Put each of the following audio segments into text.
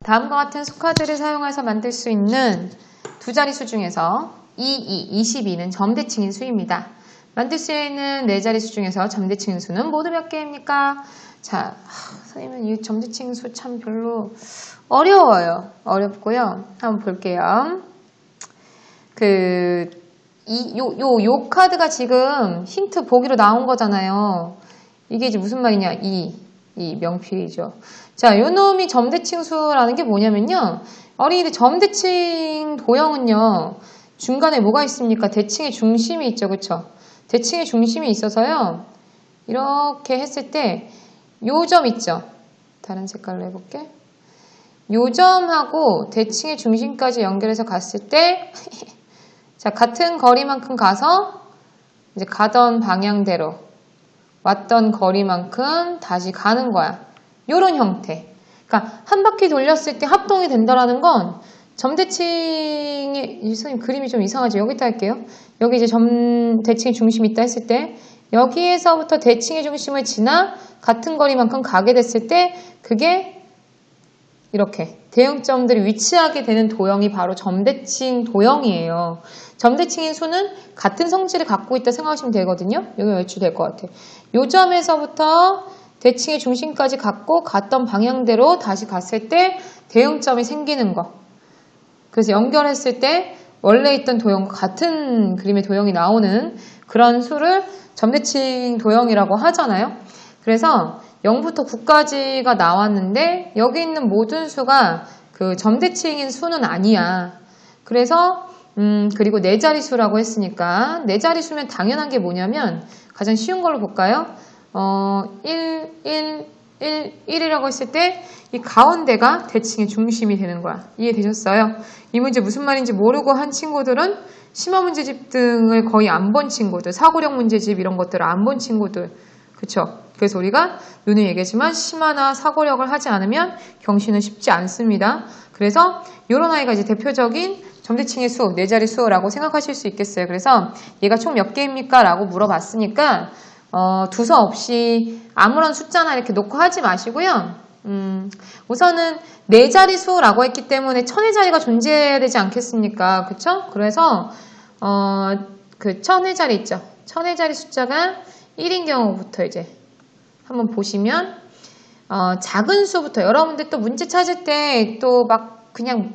다음과 같은 수카드를 사용해서 만들 수 있는 두 자릿수 중에서 22는 점대칭인 수입니다. 만들 수 있는 네 자릿수 중에서 점대칭인 수는 모두 몇 개입니까? 자, 선생님은 이 점대칭 수 참 별로 어려워요. 어렵고요. 한번 볼게요. 요 카드가 지금 힌트 보기로 나온 거잖아요. 이게 이제 무슨 말이냐? 이 명필이죠. 자, 요 놈이 점대칭수라는 게 뭐냐면요. 어린이들 점대칭 도형은요. 중간에 뭐가 있습니까? 대칭의 중심이 있죠. 그쵸? 대칭의 중심이 있어서요. 이렇게 했을 때 요 점 있죠? 다른 색깔로 해볼게. 요 점하고 대칭의 중심까지 연결해서 갔을 때 자, 같은 거리만큼 가서 이제 가던 방향대로 왔던 거리만큼 다시 가는 거야. 요런 형태. 그러니까 한 바퀴 돌렸을 때 합동이 된다라는 건 점대칭의 선생님 그림이 좀 이상하죠. 여기다 할게요. 여기 이제 대칭의 중심이 있다 했을 때 여기에서부터 대칭의 중심을 지나 같은 거리만큼 가게 됐을 때 그게 이렇게 대응점들이 위치하게 되는 도형이 바로 점대칭 도형이에요. 점대칭인 수는 같은 성질을 갖고 있다 생각하시면 되거든요. 여기 외출될 것 같아요. 요 점에서부터 대칭의 중심까지 갖고 갔던 방향대로 다시 갔을 때 대응점이 생기는 거. 그래서 연결했을 때 원래 있던 도형과 같은 그림의 도형이 나오는 그런 수를 점대칭 도형이라고 하잖아요. 그래서 0부터 9까지가 나왔는데 여기 있는 모든 수가 그 점대칭인 수는 아니야. 그래서 그리고 네 자릿수라고 했으니까 네 자릿수면 당연한 게 뭐냐면 가장 쉬운 걸로 볼까요? 1이라고 했을 때 이 가운데가 대칭의 중심이 되는 거야. 이해되셨어요? 이 문제 무슨 말인지 모르고 한 친구들은 심화 문제집 등을 거의 안 본 친구들, 사고력 문제집 이런 것들을 안 본 친구들, 그쵸? 그래서 우리가 눈에 얘기했지만 심화나 사고력을 하지 않으면 경시는 쉽지 않습니다. 그래서 이런 아이가 이제 대표적인 점대칭의 수, 네 자리 수라고 생각하실 수 있겠어요. 그래서 얘가 총 몇 개입니까? 라고 물어봤으니까 두서없이 아무런 숫자나 이렇게 놓고 하지 마시고요. 우선은 네 자리 수라고 했기 때문에 천의 자리가 존재해야 되지 않겠습니까? 그쵸? 그래서 그 천의 자리 있죠? 천의 자리 숫자가 1인 경우부터 이제 한번 보시면 작은 수부터 여러분들 또 문제 찾을 때 또 막 그냥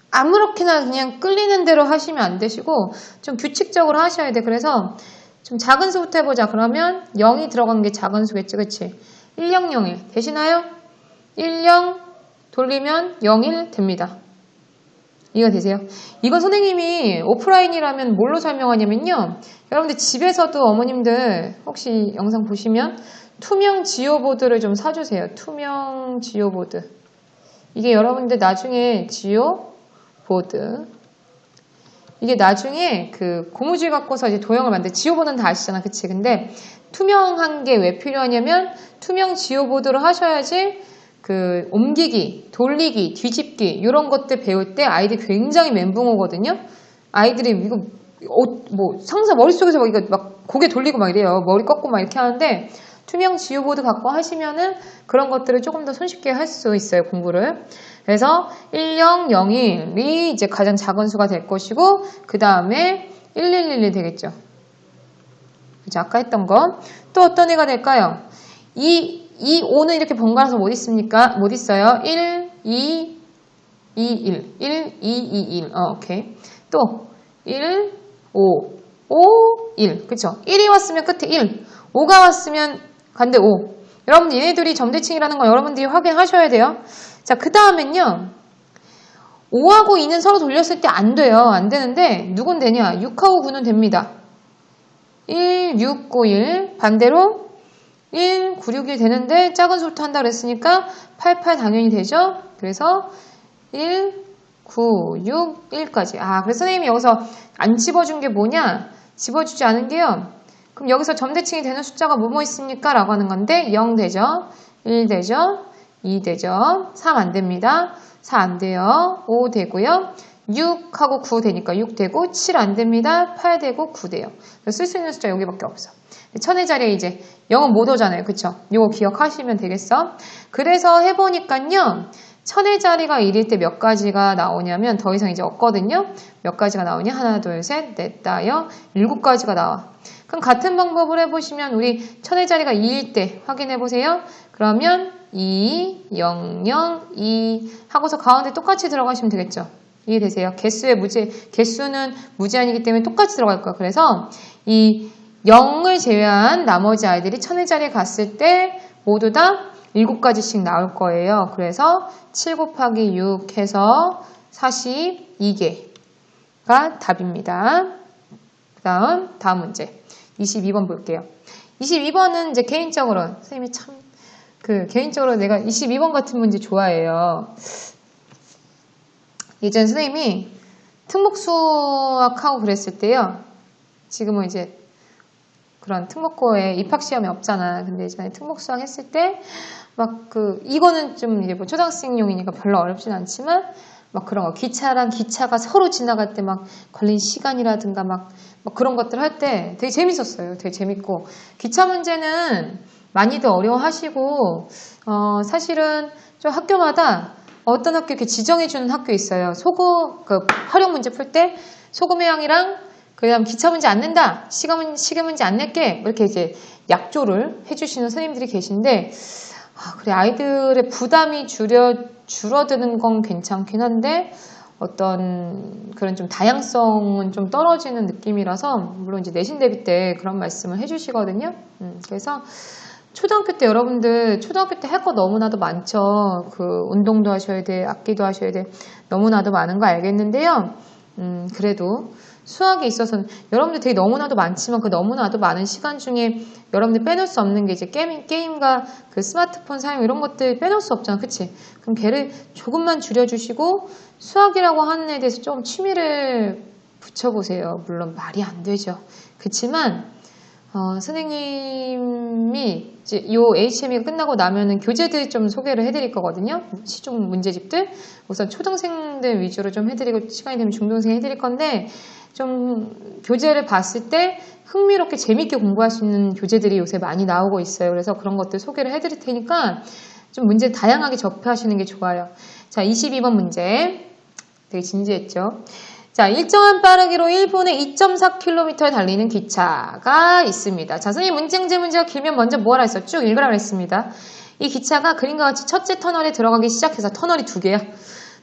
아무렇게나 그냥 끌리는 대로 하시면 안 되시고 좀 규칙적으로 하셔야 돼. 그래서 좀 작은 수부터 해보자. 그러면 0이 들어간 게 작은 수겠지. 그치? 1001 되시나요? 10 돌리면 01 됩니다. 이해가 되세요? 이건 선생님이 오프라인이라면 뭘로 설명하냐면요. 여러분들 집에서도 어머님들 혹시 영상 보시면 투명 지오보드를 좀 사주세요. 투명 지오보드. 이게 여러분들 나중에 지오보드. 이게 나중에 그 고무줄 갖고서 이제 도형을 만들 지오보드는 다 아시잖아. 그치? 근데 투명한 게 왜 필요하냐면 투명 지오보드로 하셔야지 그 옮기기, 돌리기, 뒤집기 이런 것들 배울 때 아이들이 굉장히 멘붕 오거든요. 아이들이 이거 뭐 상상 머릿속에서 막 이거 막 고개 돌리고 막 이래요. 머리 꺾고 막 이렇게 하는데 투명 지오보드 갖고 하시면은 그런 것들을 조금 더 손쉽게 할 수 있어요. 공부를. 그래서 1001이 이제 가장 작은 수가 될 것이고 그 다음에 1111 되겠죠. 그죠? 아까 했던 거. 또 어떤 애가 될까요? 5는 이렇게 번갈아서 못 있습니까? 못 있어요. 1, 2, 2, 1. 1, 2, 2, 1. 오케이. 또 1, 5, 5, 1. 그쵸? 1이 왔으면 끝에 1. 5가 왔으면 간대 5. 여러분 얘네들이 점대칭이라는 거 여러분들이 확인하셔야 돼요. 자, 그 다음엔요. 5하고 2는 서로 돌렸을 때 안 돼요. 안 되는데 누군 되냐? 6하고 9는 됩니다. 1, 6, 9, 1. 반대로 1, 9, 6, 1 되는데 작은 수부터 한다 그랬으니까 8, 8 당연히 되죠. 그래서 1, 9, 6, 1까지. 그래서 선생님이 여기서 안 집어준 게 뭐냐? 집어주지 않은 게요. 그럼 여기서 점대칭이 되는 숫자가 뭐뭐 있습니까? 라고 하는 건데 0 되죠. 1 되죠. 2 되죠. 3 안 됩니다. 4 안 돼요. 5 되고요. 6하고 9 되니까 6 되고 7 안 됩니다. 8 되고 9 돼요. 쓸 수 있는 숫자 여기밖에 없어. 천의 자리에 이제 0은 못 오잖아요. 그쵸? 요거 기억하시면 되겠어. 그래서 해보니까요. 천의 자리가 1일 때 몇 가지가 나오냐면 더 이상 이제 없거든요. 몇 가지가 나오냐? 하나, 둘, 셋, 넷, 다여, 7가지가 나와. 그럼 같은 방법을 해보시면 우리 천의 자리가 2일 때 확인해보세요. 그러면 2, 0, 0, 2 하고서 가운데 똑같이 들어가시면 되겠죠. 이해되세요? 개수는 무제한이기 때문에 똑같이 들어갈 거야. 그래서 이 0을 제외한 나머지 아이들이 천의 자리에 갔을 때 모두 다 7가지씩 나올 거예요. 그래서 7 곱하기 6 해서 42개가 답입니다. 다음 문제. 22번 볼게요. 22번은 이제 개인적으로, 선생님이 참, 개인적으로 내가 22번 같은 문제 좋아해요. 예전 선생님이 특목 수학하고 그랬을 때요. 지금은 이제 그런 특목고에 입학시험이 없잖아. 근데 예전에 특목 수학 했을 때, 이거는 좀 이제 뭐 초등학생용이니까 별로 어렵진 않지만, 그런 거, 기차가 서로 지나갈 때 걸린 시간이라든가 그런 것들 할 때 되게 재밌었어요. 되게 재밌고. 기차 문제는 많이들 어려워하시고, 사실은 좀 학교마다 어떤 학교 이렇게 지정해주는 학교 있어요. 활용 문제 풀 때 소금의 양이랑 그다음 기차 문제 안 낸다. 시계 문제 안 낼게. 이렇게 이제 약조를 해주시는 선생님들이 계신데, 그래, 아이들의 부담이 줄어드는 건 괜찮긴 한데, 어떤 그런 좀 다양성은 좀 떨어지는 느낌이라서, 물론 이제 내신 대비 때 그런 말씀을 해주시거든요. 그래서 초등학교 때 여러분들, 초등학교 때 할 거 너무나도 많죠. 운동도 하셔야 돼, 악기도 하셔야 돼. 너무나도 많은 거 알겠는데요. 그래도 수학에 있어서는 여러분들 되게 너무나도 많지만 그 너무나도 많은 시간 중에 여러분들 빼놓을 수 없는 게 이제 게임과 그 스마트폰 사용 이런 것들 빼놓을 수 없잖아. 그치? 그럼 걔를 조금만 줄여주시고 수학이라고 하는 애 대해서 좀 취미를 붙여보세요. 물론 말이 안 되죠. 그치만 선생님이 이제 요 HME가 끝나고 나면은 교재들 좀 소개를 해드릴 거거든요. 시중 문제집들. 우선 초등생들 위주로 좀 해드리고 시간이 되면 중등생 해드릴 건데 좀 교재를 봤을 때 흥미롭게 재밌게 공부할 수 있는 교재들이 요새 많이 나오고 있어요. 그래서 그런 것들 소개를 해드릴 테니까 좀 문제 다양하게 접하시는 게 좋아요. 자, 22번 문제. 되게 진지했죠. 자, 일정한 빠르기로 1분에 2.4km를 달리는 기차가 있습니다. 자, 선생님 문제가 길면 먼저 뭐하라 했어? 쭉 읽으라 그랬습니다. 이 기차가 그림과 같이 첫째 터널에 들어가기 시작해서 터널이 2개야.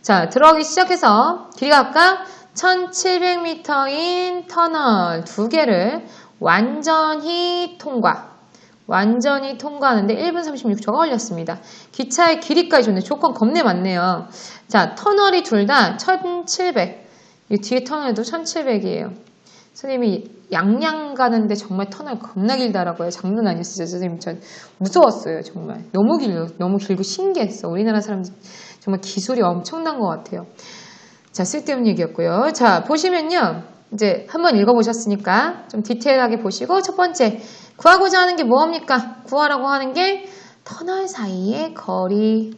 자, 들어가기 시작해서 길이가 아까 1700m인 터널 2개를 완전히 통과하는데 1분 36초가 걸렸습니다. 기차의 길이까지 좋네. 조건 겁내 많네요. 자, 터널이 둘 다 1700. 이 뒤에 터널도 1700이에요. 선생님이 양양 가는데 정말 터널 겁나 길다라고요. 장난 아니었어요. 선생님 전 무서웠어요. 정말. 너무 길고 신기했어. 우리나라 사람들 정말 기술이 엄청난 것 같아요. 자, 쓸데없는 얘기였고요. 자, 보시면요. 이제 한번 읽어보셨으니까 좀 디테일하게 보시고 첫 번째, 구하고자 하는 게 뭐합니까? 구하라고 하는 게 터널 사이의 거리.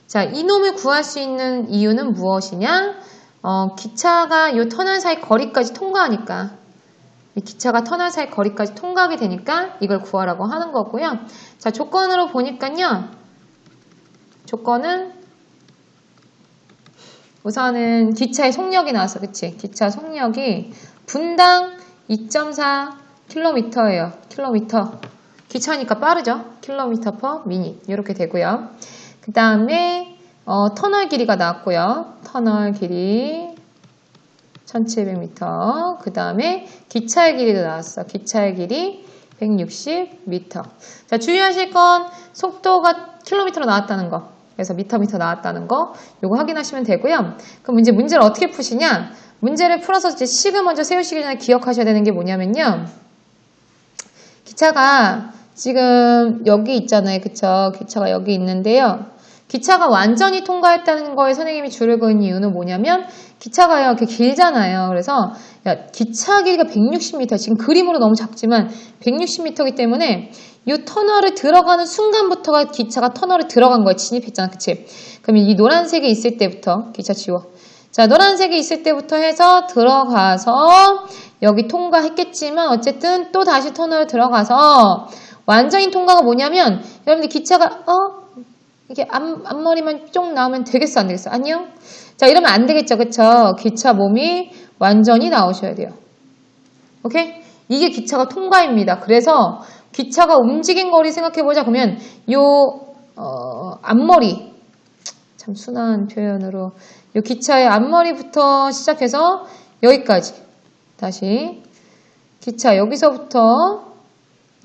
자, 이놈을 구할 수 있는 이유는 무엇이냐? 기차가 이 터널 사이 거리까지 통과하니까 이 기차가 터널 사이 거리까지 통과하게 되니까 이걸 구하라고 하는 거고요. 자, 조건으로 보니까요. 조건은 우선은 기차의 속력이 나왔어. 그치? 기차 속력이 분당 2.4km예요. 킬로미터. 기차니까 빠르죠? km/min 이렇게 되고요. 그 다음에 터널 길이가 나왔고요. 터널 길이 1700m. 그 다음에 기차의 길이도 나왔어. 기차의 길이 160m. 자, 주의하실 건 속도가 킬로미터로 나왔다는 거. 그래서 미터 나왔다는 거. 요거 확인하시면 되고요. 그럼 이제 문제를 어떻게 푸시냐? 문제를 풀어서 이제 식을 먼저 세우시기 전에 기억하셔야 되는 게 뭐냐면요. 기차가 지금 여기 있잖아요. 그쵸? 기차가 여기 있는데요. 기차가 완전히 통과했다는 거에 선생님이 줄을 그은 이유는 뭐냐면 기차가요 이렇게 길잖아요. 그래서 기차 길이가 160m, 지금 그림으로 너무 작지만 160m이기 때문에 이 터널을 들어가는 순간부터가 기차가 터널에 들어간 거예요. 진입했잖아. 그치? 그럼 이 노란색이 있을 때부터 기차 지워. 자, 노란색이 있을 때부터 해서 들어가서 여기 통과했겠지만 어쨌든 또 다시 터널에 들어가서 완전히 통과가 뭐냐면 여러분들 기차가 이게 앞머리만 쭉 나오면 되겠어 안 되겠어? 안녕? 자 이러면 안 되겠죠. 그쵸? 기차 몸이 완전히 나오셔야 돼요. 오케이? 이게 기차가 통과입니다. 그래서 기차가 움직인 거리 생각해보자. 그러면 요 앞머리 참 순한 표현으로 요 기차의 앞머리부터 시작해서 여기까지 다시 기차 여기서부터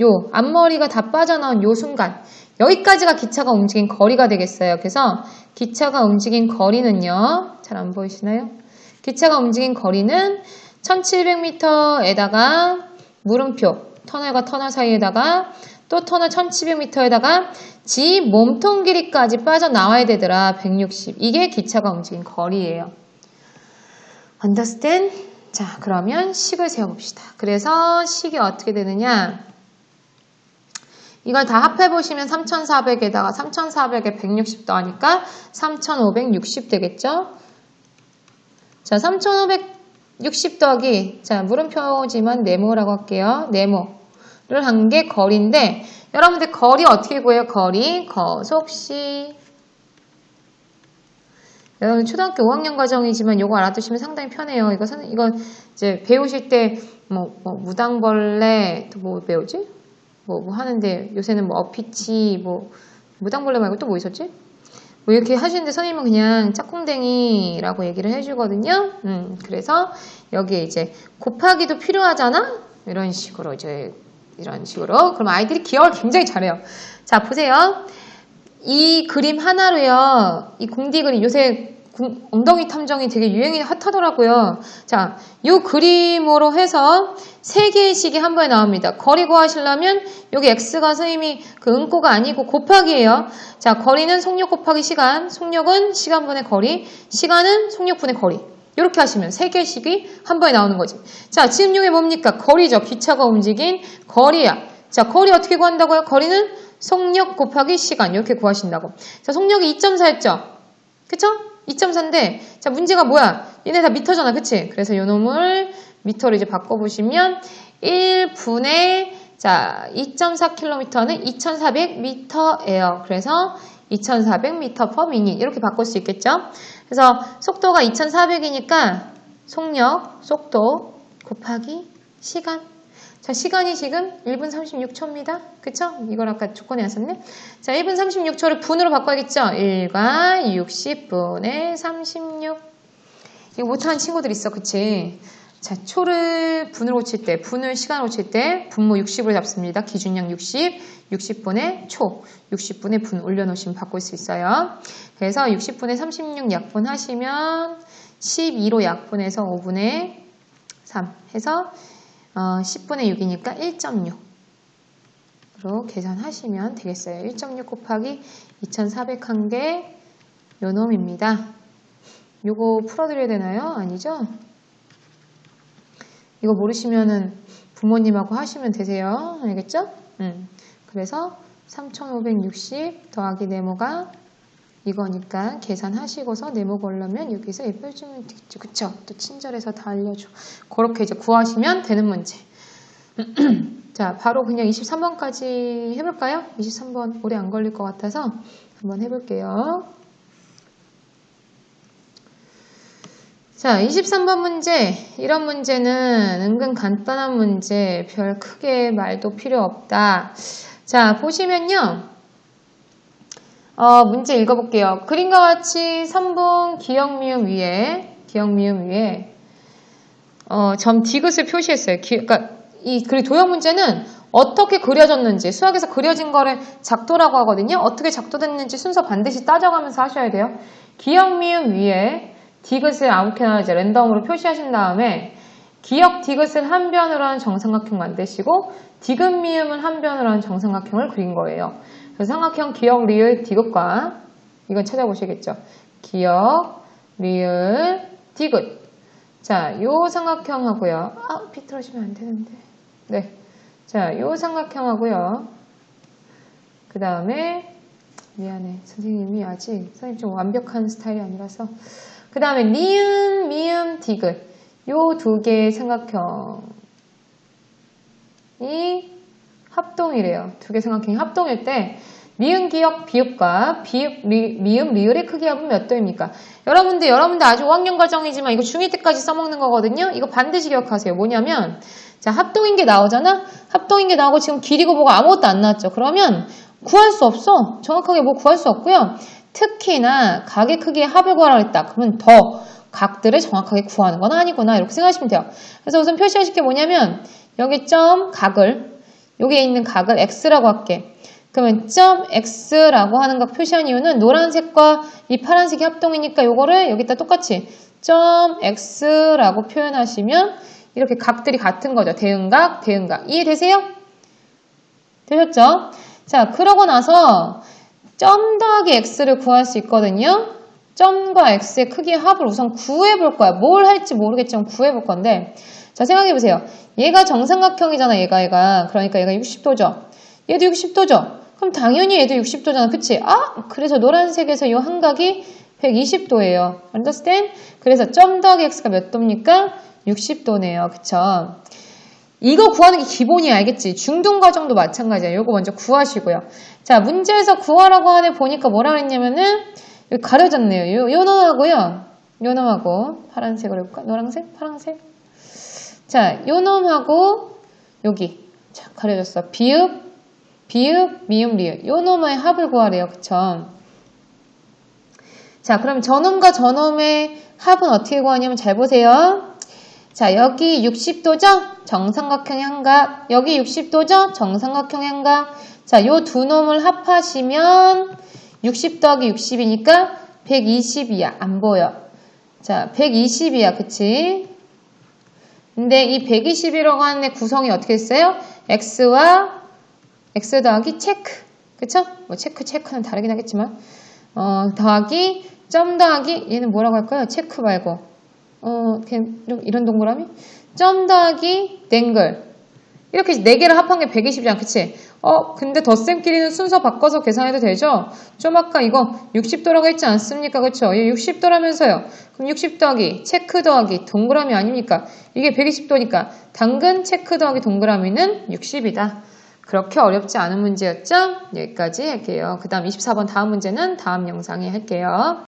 요 앞머리가 다 빠져나온 요 순간 여기까지가 기차가 움직인 거리가 되겠어요. 그래서 기차가 움직인 거리는요. 잘 안 보이시나요? 기차가 움직인 거리는 1700m에다가 물음표 터널과 터널 사이에다가 또 터널 1700m에다가 지 몸통 길이까지 빠져나와야 되더라. 160. 이게 기차가 움직인 거리예요. Understand? 자, 그러면 식을 세워봅시다. 그래서 식이 어떻게 되느냐? 이걸 다 합해보시면 3400에다가 3400에 160 더하니까 3560 되겠죠? 자, 3560 더하기, 자, 물음표지만 네모라고 할게요. 네모를 한 게 거리인데, 여러분들 거리 어떻게 구해요? 거리, 거속시. 여러분 초등학교 5학년 과정이지만 요거 알아두시면 상당히 편해요. 이거 이제 배우실 때, 무당벌레, 또 뭐 배우지? 뭐 하는데, 요새는 어피치, 무당벌레 말고 또 뭐 있었지? 이렇게 하시는데 선생님은 그냥 짝꿍댕이라고 얘기를 해주거든요. 그래서 여기에 이제 곱하기도 필요하잖아? 이런 식으로. 그럼 아이들이 기억을 굉장히 잘해요. 자, 보세요. 이 그림 하나로요. 이 공디 그림 요새 엉덩이 탐정이 되게 유행이 핫하더라고요. 자, 이 그림으로 해서 3개의 식이 한 번에 나옵니다. 거리 구하시려면 여기 x가 선생님이 그 음꼬가 아니고 곱하기예요. 자, 거리는 속력 곱하기 시간, 속력은 시간분의 거리, 시간은 속력분의 거리. 이렇게 하시면 3개의 식이 한 번에 나오는 거지. 자, 지금 이게 뭡니까? 거리죠. 기차가 움직인 거리야. 자, 거리 어떻게 구한다고요? 거리는 속력 곱하기 시간 이렇게 구하신다고. 자, 속력이 2.4였죠? 그쵸? 2.4인데 자 문제가 뭐야? 얘네 다 미터잖아. 그치? 그래서 요 놈을 미터로 이제 바꿔보시면 1분의 자 2.4km는 2400m예요. 그래서 2400m per minute 이렇게 바꿀 수 있겠죠? 그래서 속도가 2400이니까 속력, 속도 곱하기 시간. 자, 시간이 지금 1분 36초입니다. 그쵸? 이걸 아까 조건에 왔었네. 자, 1분 36초를 분으로 바꿔야겠죠? 1과 60분의 36. 이거 못하는 친구들 있어. 그치? 자, 초를 분으로 고칠 때, 분을 시간으로 고칠 때, 분모 60으로 잡습니다. 기준량 60, 60분의 초, 60분의 분 올려놓으시면 바꿀 수 있어요. 그래서 60분의 36 약분하시면 12로 약분해서 5분의 3 해서 10분의 6이니까 1.6으로 계산하시면 되겠어요. 1.6 곱하기 2400 한 게 요놈입니다. 요거 풀어드려야 되나요? 아니죠? 이거 모르시면은 부모님하고 하시면 되세요. 알겠죠? 그래서 3560 더하기 네모가 이거니까 계산하시고서 네모 걸려면 여기서 빼주면 되겠죠. 그쵸? 또 친절해서 다 알려줘. 그렇게 이제 구하시면 되는 문제. 자, 바로 그냥 23번까지 해볼까요? 23번 오래 안 걸릴 것 같아서 한번 해볼게요. 자, 23번 문제. 이런 문제는 은근 간단한 문제. 별 크게 말도 필요 없다. 자, 보시면요. 문제 읽어볼게요. 그림과 같이 3분 기역 미음 위에 점 디귿을 표시했어요. 그러니까 이 도형 문제는 어떻게 그려졌는지 수학에서 그려진 거를 작도라고 하거든요. 어떻게 작도됐는지 순서 반드시 따져가면서 하셔야 돼요. 기역 미음 위에 디귿을 아무렇게나 이제 랜덤으로 표시하신 다음에 기역 디귿을 한 변으로 한 정삼각형 만드시고 디귿 미음을 한 변으로 한 정삼각형을 그린 거예요. 그래서 삼각형 기역 리을 디귿과 이건 찾아보시겠죠. 기역 리을 디귿. 자, 요 삼각형하고요. 비틀어지면 안 되는데. 네. 자, 요 삼각형하고요. 그 다음에 미안해. 선생님이 아직 선생님 좀 완벽한 스타일이 아니라서. 그 다음에 니은, 미음, 디귿. 요 두 개의 삼각형이 합동이래요. 두 개 삼각형이 합동일 때 미음, 기역, 비읍과 미음, 리을의 크기 합은 몇 도입니까? 여러분들 아주 5학년 과정이지만 이거 중2 때까지 써먹는 거거든요. 이거 반드시 기억하세요. 뭐냐면 자, 합동인 게 나오잖아? 합동인 게 나오고 지금 길이고 뭐가 아무것도 안 나왔죠. 그러면 구할 수 없어. 정확하게 뭐 구할 수 없고요. 특히나 각의 크기의 합을 구하라고 했다. 그러면 더 각들을 정확하게 구하는 건 아니구나. 이렇게 생각하시면 돼요. 그래서 우선 표시하실 게 뭐냐면 여기 점 각을 여기에 있는 각을 x라고 할게. 그러면 점 x라고 하는 각 표시한 이유는 노란색과 이 파란색이 합동이니까 요거를 여기다 똑같이 점 x라고 표현하시면 이렇게 각들이 같은 거죠. 대응각, 대응각. 이해되세요? 되셨죠? 자, 그러고 나서 점 더하기 x를 구할 수 있거든요. 점과 x의 크기의 합을 우선 구해볼 거야. 뭘 할지 모르겠지만 구해볼 건데 자, 생각해보세요. 얘가 정삼각형이잖아. 얘가. 그러니까 얘가 60도죠. 얘도 60도죠. 그럼 당연히 얘도 60도잖아. 그치? 아, 그래서 노란색에서 이 한각이 120도예요. understand? 그래서 점 더하기 x가 몇 도입니까? 60도네요. 그쵸? 이거 구하는 게 기본이야. 알겠지? 중등 과정도 마찬가지야. 이거 먼저 구하시고요. 자, 문제에서 구하라고 하네 보니까 뭐라 그랬냐면은 여기 가려졌네요. 요 놈하고요. 요 놈하고 파란색으로 해볼까? 노란색? 파란색? 자, 요 놈하고 여기 자, 가려졌어. 비읍, 미음, 리을. 요 놈의 합을 구하래요. 그쵸? 자, 그럼 저놈과 저놈의 합은 어떻게 구하냐면 잘 보세요. 자, 여기 60도죠? 정삼각형의 한각. 여기 60도죠? 정삼각형의 한각. 자, 요 두 놈을 합하시면 60 더하기 60이니까 120이야. 안 보여. 자, 120이야. 그치? 근데 이 120이라고 하는 애 구성이 어떻게 됐어요? x와 x 더하기 체크. 그쵸? 뭐 체크는 다르긴 하겠지만 더하기 점 더하기 얘는 뭐라고 할까요? 체크 말고 그냥 좀 이런 동그라미? 점 더하기 댕글. 이렇게 4개를 합한 게 120이잖아. 그치? 근데 덧셈끼리는 순서 바꿔서 계산해도 되죠? 좀 아까 이거 60도라고 했지 않습니까? 그쵸? 얘 60도라면서요. 그럼 60 더하기 체크 더하기 동그라미 아닙니까? 이게 120도니까 당근 체크 더하기 동그라미는 60이다. 그렇게 어렵지 않은 문제였죠? 여기까지 할게요. 그 다음 24번 다음 문제는 다음 영상에 할게요.